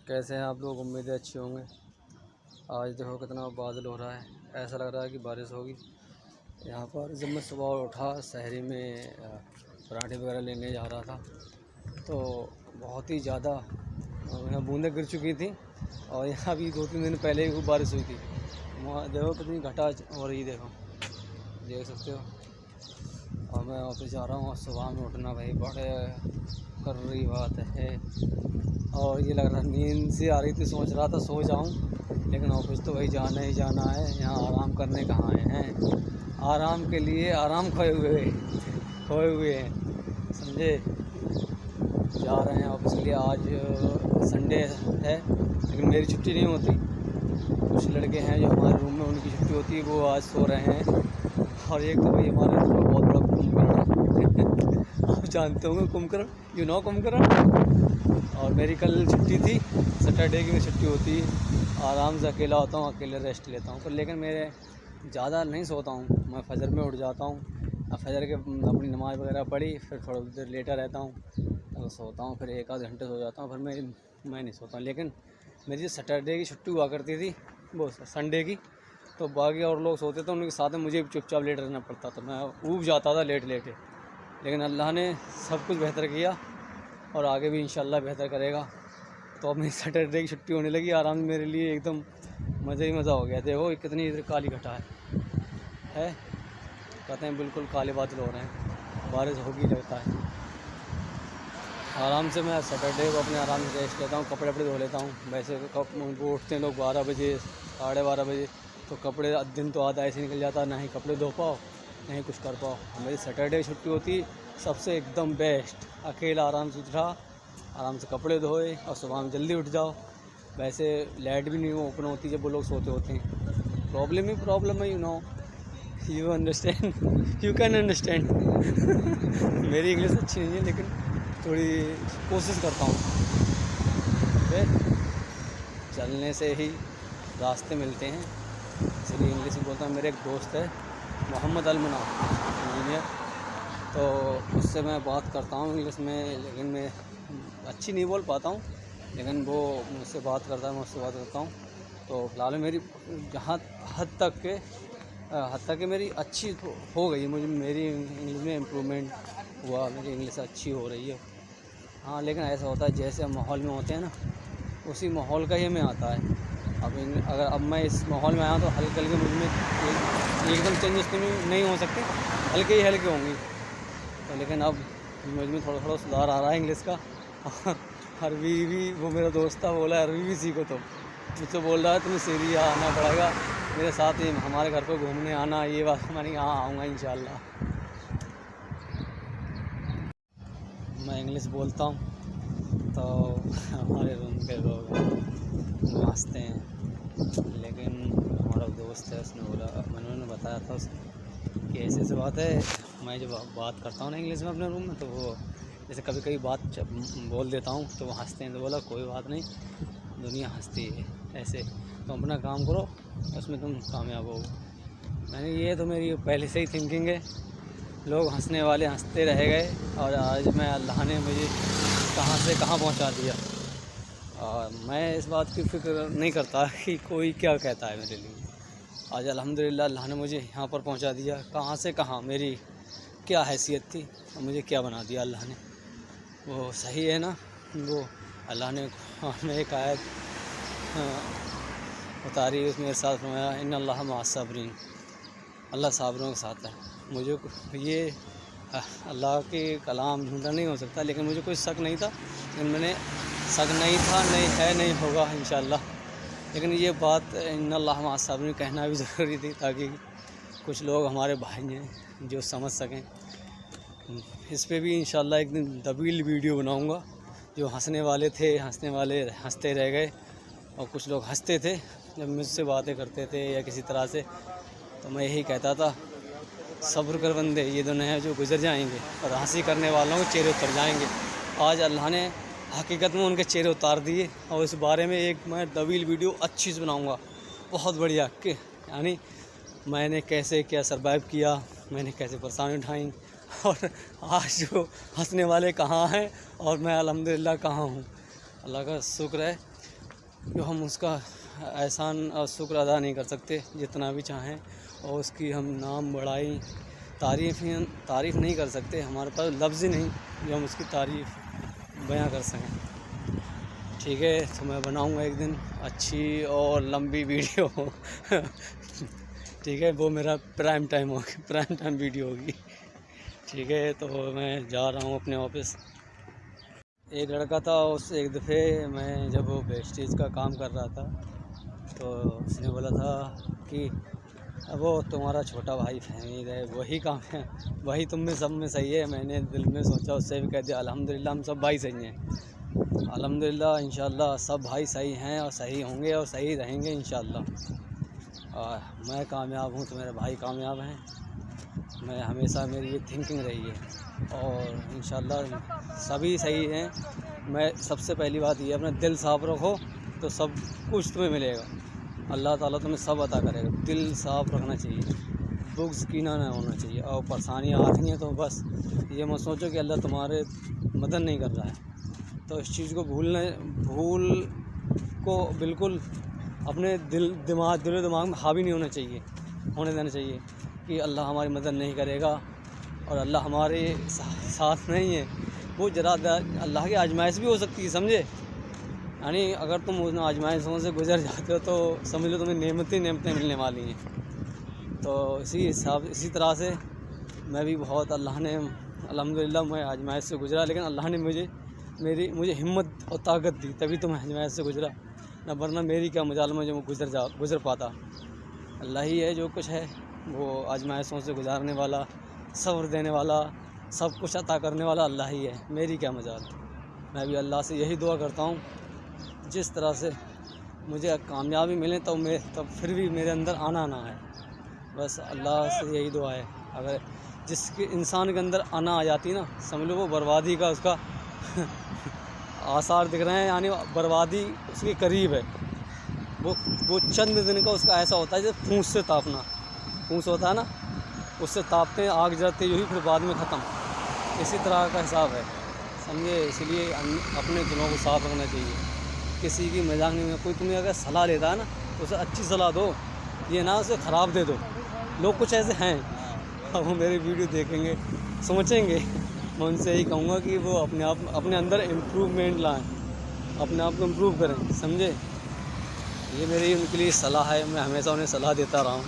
कैसे हैं आप लोग। उम्मीदें अच्छी होंगे। आज देखो कितना बादल हो रहा है, ऐसा लग रहा है कि बारिश होगी। यहाँ पर जब मैं सुबह उठा शहरी में पराठे वगैरह लेने जा रहा था तो बहुत ही ज़्यादा यहाँ बूंदें गिर चुकी थी। और यहाँ भी 2-3 दिन पहले ही खूब बारिश हुई थी। वहाँ देखो कितनी घटा हो रही, देखो देख सकते हो। और मैं ऑफिस जा रहा हूँ और सुबह में उठना भाई बड़े कर रही बात है। और ये लग रहा नींद से आ रही थी, सोच रहा था सो जाऊं, लेकिन ऑफिस तो भाई जाना ही जाना है। यहाँ आराम करने कहाँ आए हैं, आराम के लिए आराम खोए हुए हैं, समझे। जा रहे हैं ऑफिस के लिए। आज संडे है लेकिन मेरी छुट्टी नहीं होती। कुछ लड़के हैं जो हमारे रूम में, उनकी छुट्टी होती है, वो आज सो रहे हैं। और एक तो भाई हमारे रूम में बहुत बड़ा कुंभकर्ण आप जानते होंगे कुंभकर्ण, यू नो कुंभकर्ण। और मेरी कल छुट्टी थी, सैटरडे की मेरी छुट्टी होती है। आराम से अकेला होता हूँ, अकेले रेस्ट लेता हूँ। पर लेकिन मेरे ज़्यादा नहीं सोता हूँ, मैं फजर में उठ जाता हूँ। फजर के अपनी नमाज़ वगैरह पढ़ी, फिर थोड़ा देर लेटा रहता हूँ, तो सोता हूँ, फिर 1 आध घंटे सो जाता हूँ। फिर मैं नहीं सोता। लेकिन मेरी सैटरडे की छुट्टी हुआ करती थी, वो संडे की, तो बाकी और लोग सोते थे, उनके साथ में मुझे चुपचाप लेट रहना पड़ता था। मैं ऊब जाता था लेटे। लेकिन अल्लाह ने सब कुछ बेहतर किया और आगे भी इंशाल्लाह बेहतर करेगा। तो अब मेरी सैटरडे की छुट्टी होने लगी आराम से, मेरे लिए एकदम मज़े ही मज़ा हो गया। देखो कितनी इधर काली घटा है, कहते हैं बिल्कुल काले बादल हो रहे हैं, बारिश होगी लगता है। आराम से मैं सैटरडे को अपने आराम से रेस्ट लेता हूँ, कपड़े धो लेता हूँ। वैसे वो उठते हैं लोग 12 बजे 12:30 बजे, तो कपड़े दिन तो आधा ऐसे निकल जाता, ना ही कपड़े धो पाओ नहीं कुछ कर पाओ। मेरी सैटरडे छुट्टी होती सबसे एकदम बेस्ट। अकेला आराम से उठा, आराम से कपड़े धोए और सुबह में जल्दी उठ जाओ। वैसे लाइट भी नहीं ओपन होती जब वो लोग सोते होते हैं। प्रॉब्लम है, you understand, you can understand. मेरी इंग्लिश अच्छी नहीं है लेकिन थोड़ी कोशिश करता हूँ। चलने से ही रास्ते मिलते हैं, इसलिए इंग्लिश में बोलता हूँ। मेरे एक दोस्त है मोहम्मद अलमना, इंजीनियर, तो उससे मैं बात करता हूँ इंग्लिश में, लेकिन मैं अच्छी नहीं बोल पाता हूँ। लेकिन वो मुझसे बात करता है, मैं उससे बात करता हूँ। तो फिलहाल मेरी जहाँ हद तक कि मेरी अच्छी हो गई, मुझे मेरी इंग्लिश में इम्प्रूवमेंट हुआ, मेरी इंग्लिश अच्छी हो रही है। हाँ, लेकिन ऐसा होता है जैसे हम माहौल में होते हैं ना, उसी माहौल का ही हमें आता है। अब मैं इस माहौल में आया तो हल्के मुझ में एकदम चेंजेस तो नहीं हो सकते, हल्के होंगे। तो लेकिन अब मुझ में थोड़ा सुधार आ रहा है इंग्लिश का। अरबी भी, वो मेरा दोस्त था, बोला अरबी भी सीखो। तो मुझसे बोल रहा है तुम्हें सीरिया आना पड़ेगा, मेरे साथ ही हमारे घर पर घूमने आना। ये बात मैंने हाँ आऊँगा इंशाल्लाह। मैं इंग्लिश बोलता हूँ तो हमारे रूम के लोग हंसते हैं। लेकिन हमारा दोस्त है, उसने बोला, मैंने बताया था उसको कि ऐसे बात है। मैं जब बात करता हूँ ना इंग्लिश में अपने रूम में, तो वो जैसे कभी बात बोल देता हूँ तो वो हंसते हैं। तो बोला कोई बात नहीं, दुनिया हंसती है ऐसे, तुम अपना काम करो, उसमें तुम कामयाब हो। मैंने ये तो मेरी पहले से ही थिंकिंग है, लोग हंसने वाले हंसते रह गए। और आज मैं अल्लाह ने मुझे कहाँ से कहाँ पहुँचा दिया। और मैं इस बात की फ़िक्र नहीं करता कि कोई क्या कहता है मेरे लिए। आज अल्हम्दुलिल्लाह अल्लाह ने मुझे यहाँ पर पहुँचा दिया। कहाँ से कहाँ, मेरी क्या हैसियत थी और मुझे क्या बना दिया अल्लाह ने, वो सही है ना। वो अल्लाह ने हमें एक आयत उतारी, उसमें मेरे साथ फरमाया इन्नल्लाह मअस साबिरीन, अल्लाह साबरों के साथ है। मुझे ये अल्लाह के कलाम झूठा नहीं हो सकता, लेकिन मुझे कोई शक नहीं था। लेकिन मैंने शक नहीं था, नहीं है, नहीं होगा इंशाल्लाह। लेकिन ये बात इन्नल्लाह मअस साबिरीन कहना भी ज़रूरी थी, ताकि कुछ लोग हमारे भाई हैं जो समझ सकें। इस पे भी इंशाल्लाह एक दिन तवील वीडियो बनाऊंगा। जो हंसने वाले थे, हंसने वाले हंसते रह गए, और कुछ लोग हंसते थे जब मुझसे बातें करते थे या किसी तरह से। तो मैं यही कहता था, सब्र कर बंदे, ये दुनिया है जो गुजर जाएंगे, और हंसी करने वालों के चेहरे उतर जाएंगे। आज अल्लाह ने हकीकत में उनके चेहरे उतार दिए, और इस बारे में एक मैं तवील वीडियो अच्छी से बनाऊंगा, बहुत बढ़िया कि यानी मैंने कैसे क्या सरवाइव किया, मैंने कैसे परेशानी उठाई, और आज जो हंसने वाले कहाँ हैं और मैं अल्हम्दुलिल्लाह कहाँ हूँ। अल्लाह का शुक्र है। जो हम उसका एहसान और शुक्र अदा नहीं कर सकते जितना भी चाहें, और उसकी हम नाम बढ़ाई तारीफ़ नहीं कर सकते। हमारे पास लफ्ज़ ही नहीं जो हम उसकी तारीफ़ बयां कर सकें। ठीक है, तो मैं बनाऊंगा एक दिन अच्छी और लंबी वीडियो ठीक है, वो मेरा प्राइम टाइम वीडियो होगी। ठीक है, तो मैं जा रहा हूँ अपने ऑफिस। एक लड़का था, उस एक दफ़े मैं जब वो वेस्टेज का काम कर रहा था तो उसने बोला था कि अब वो तुम्हारा छोटा भाई फहमीद है, वही काम है, वही तुम में सब में सही है। मैंने दिल में सोचा, उससे भी कह दिया अल्हम्दुलिल्लाह हम सब भाई सही हैं, अल्हम्दुलिल्लाह इंशाअल्लाह सब भाई सही हैं और सही होंगे और सही रहेंगे इंशाअल्लाह। और मैं कामयाब हूँ तो मेरे भाई कामयाब हैं, मैं हमेशा मेरी ये थिंकिंग रही है और इंशाअल्लाह सभी सही हैं। मैं सबसे पहली बात ये, अपना दिल साफ़ रखो तो सब कुछ तुम्हें मिलेगा, अल्लाह ताला तुम्हें सब अता करेगा। दिल साफ़ रखना चाहिए, बुग़्ज़ कीना ना होना चाहिए। और परेशानियाँ आती हैं तो बस ये मत सोचो कि अल्लाह तुम्हारे मदद नहीं कर रहा है, तो इस चीज़ को भूल को बिल्कुल अपने दिल दिमाग में हावी नहीं होने देना चाहिए कि अल्लाह हमारी मदद नहीं करेगा और अल्लाह हमारे साथ नहीं है। वो ज़रा अल्लाह की आजमाइश भी हो सकती है, समझे। यानी अगर तुम उन आजमाइशों से गुजर जाते हो तो समझ लो तुम्हें नेमतें मिलने वाली हैं। तो इसी तरह से मैं भी बहुत, अल्लाह ने अल्हम्दुलिल्लाह मैं आजमाइश से गुज़रा, लेकिन अल्लाह ने मुझे हिम्मत और ताकत दी, तभी तो मैं आजमाइश से गुज़रा, न वरना मेरी क्या मजाल में जो मैं गुज़र पाता। अल्लाह ही है जो कुछ है, वो आजमाइशों से गुजारने वाला, सब्र देने वाला, सब कुछ अता करने वाला अल्लाह ही है, मेरी क्या मजाल। मैं भी अल्लाह से यही दुआ करता हूँ, जिस तरह से मुझे कामयाबी मिले तब फिर भी मेरे अंदर आना ना है, बस अल्लाह से यही दुआ है। अगर जिसके इंसान के अंदर आना आ जाती ना, समझ लो वो बर्बादी का उसका आसार दिख रहे हैं, यानी बर्बादी उसके करीब है। वो चंद दिन का उसका ऐसा होता है जैसे फूंस होता है ना, उससे तापते हैं, आग जलती हुई फिर बाद में ख़त्म, इसी तरह का हिसाब है, समझे। इसलिए अपने दिलों को साफ रखना चाहिए, किसी की मजाक नहीं। कोई तुम्हें अगर सलाह लेता है ना तो उसे अच्छी सलाह दो, ये ना उसे ख़राब दे दो। लोग कुछ ऐसे हैं, अब वो मेरी वीडियो देखेंगे, सोचेंगे, मैं उनसे यही कहूँगा कि वो अपने अंदर इम्प्रूवमेंट लाएँ, अपने आप को इम्प्रूव करें, समझे। ये मेरी उनके लिए सलाह है, मैं हमेशा उन्हें सलाह देता रहा हूँ।